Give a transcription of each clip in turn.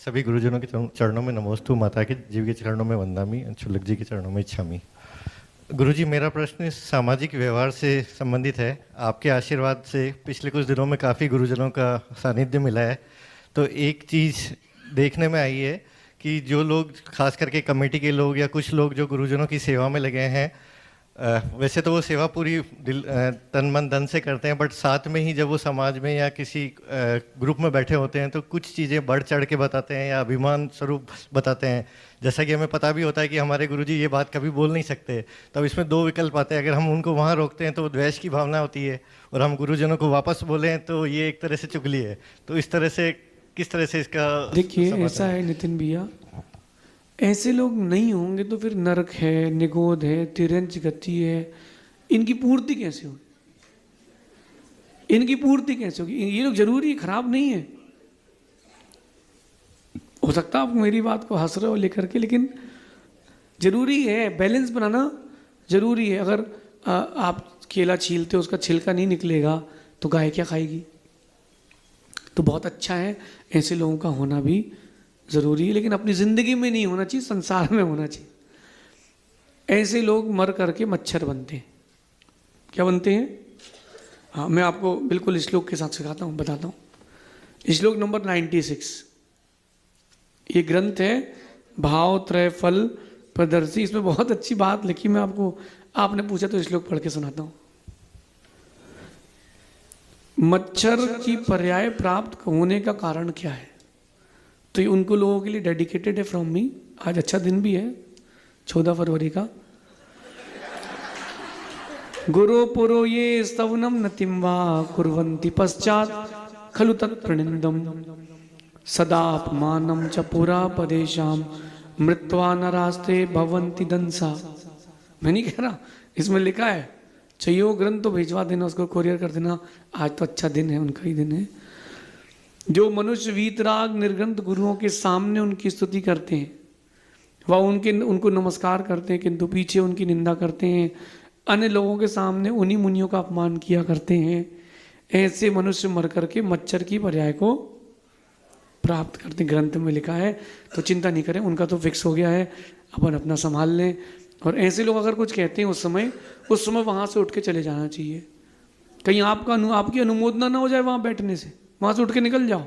सभी गुरुजनों के चरणों में नमोस्तु, माता के जीव के चरणों में वंदामि, अंशुलक जी के चरणों में इच्छामि। गुरुजी, मेरा प्रश्न सामाजिक व्यवहार से संबंधित है। आपके आशीर्वाद से पिछले कुछ दिनों में काफ़ी गुरुजनों का सानिध्य मिला है। तो एक चीज़ देखने में आई है कि जो लोग, खास करके कमेटी के लोग या कुछ लोग जो गुरुजनों की सेवा में लगे हैं, वैसे तो वो सेवा पूरी तन मन धन से करते हैं, बट साथ में ही जब वो समाज में या किसी ग्रुप में बैठे होते हैं तो कुछ चीज़ें बढ़ चढ़ के बताते हैं या अभिमान स्वरूप बताते हैं। जैसा कि हमें पता भी होता है कि हमारे गुरुजी ये बात कभी बोल नहीं सकते। तो अब इसमें दो विकल्प आते हैं। अगर हम उनको वहाँ रोकते हैं तो द्वेष की भावना होती है, और हम गुरुजनों को वापस बोलें तो ये एक तरह से चुगली है। तो इस तरह से किस तरह से इसका, देखिए ऐसा है नितिन भैया, ऐसे लोग नहीं होंगे तो फिर नरक है, निगोद है, तिरंज गति है, इनकी पूर्ति कैसे होगी? इनकी पूर्ति कैसे होगी? ये लोग जरूरी खराब नहीं है। हो सकता है आप मेरी बात को हंस रहे हो लेकर के, लेकिन जरूरी है, बैलेंस बनाना जरूरी है। अगर आप केला छीलते हो, उसका छिलका नहीं निकलेगा तो गाय क्या खाएगी? तो बहुत अच्छा है, ऐसे लोगों का होना भी ज़रूरी है, लेकिन अपनी ज़िंदगी में नहीं होना चाहिए, संसार में होना चाहिए। ऐसे लोग मर करके मच्छर बनते हैं। क्या बनते हैं? हाँ, मैं आपको बिल्कुल श्लोक के साथ सिखाता हूँ, बताता हूँ। श्लोक नंबर 96, ये ग्रंथ है भाव त्रय फल प्रदर्शी। इसमें बहुत अच्छी बात लिखी, मैं आपको, आपने पूछा तो श्लोक पढ़ के सुनाता हूँ। मच्छर की पर्याय प्राप्त होने का कारण क्या है? तो ये उनको लोगों के लिए डेडिकेटेड है फ्रॉम मी। आज अच्छा दिन भी है, 14 फरवरी का। गुरु पुरो ये स्तवनम नतिम वा कुर्वन्ति पश्चात खलु तत्प्रणिंदम सदा अपमानम च पुरा पदेशाम मृत्वा नरास्ते भवन्ति दंसा। मैं नहीं कह रहा, इसमें लिखा है। चाहिए वो ग्रंथ तो भिजवा देना, उसको कोरियर कर देना। आज तो अच्छा दिन है, उनका ही दिन है। जो मनुष्य वीतराग निर्ग्रंथ गुरुओं के सामने उनकी स्तुति करते हैं, वह उनको नमस्कार करते हैं, किंतु पीछे उनकी निंदा करते हैं, अन्य लोगों के सामने उन्हीं मुनियों का अपमान किया करते हैं, ऐसे मनुष्य मर करके मच्छर की पर्याय को प्राप्त करते, ग्रंथ में लिखा है। तो चिंता नहीं करें, उनका तो फिक्स हो गया है, अपन अपना संभाल लें। और ऐसे लोग अगर कुछ कहते हैं उस समय वहाँ से उठ के चले जाना चाहिए। कहीं आपकी अनुमोदना ना हो जाए वहाँ बैठने से, वहाँ से उठ के निकल जाओ।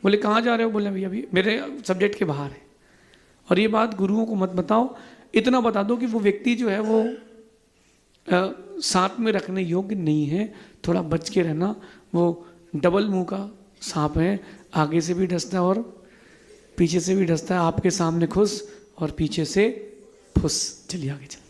बोले कहाँ जा रहे हो? बोले भैया अभी मेरे सब्जेक्ट के बाहर है। और ये बात गुरुओं को मत बताओ, इतना बता दो कि वो व्यक्ति जो है वो साथ में रखने योग्य नहीं है, थोड़ा बच के रहना। वो डबल मुंह का सांप है, आगे से भी डसता है और पीछे से भी डसता है। आपके सामने खुश और पीछे से फुस। चलिए आगे चल।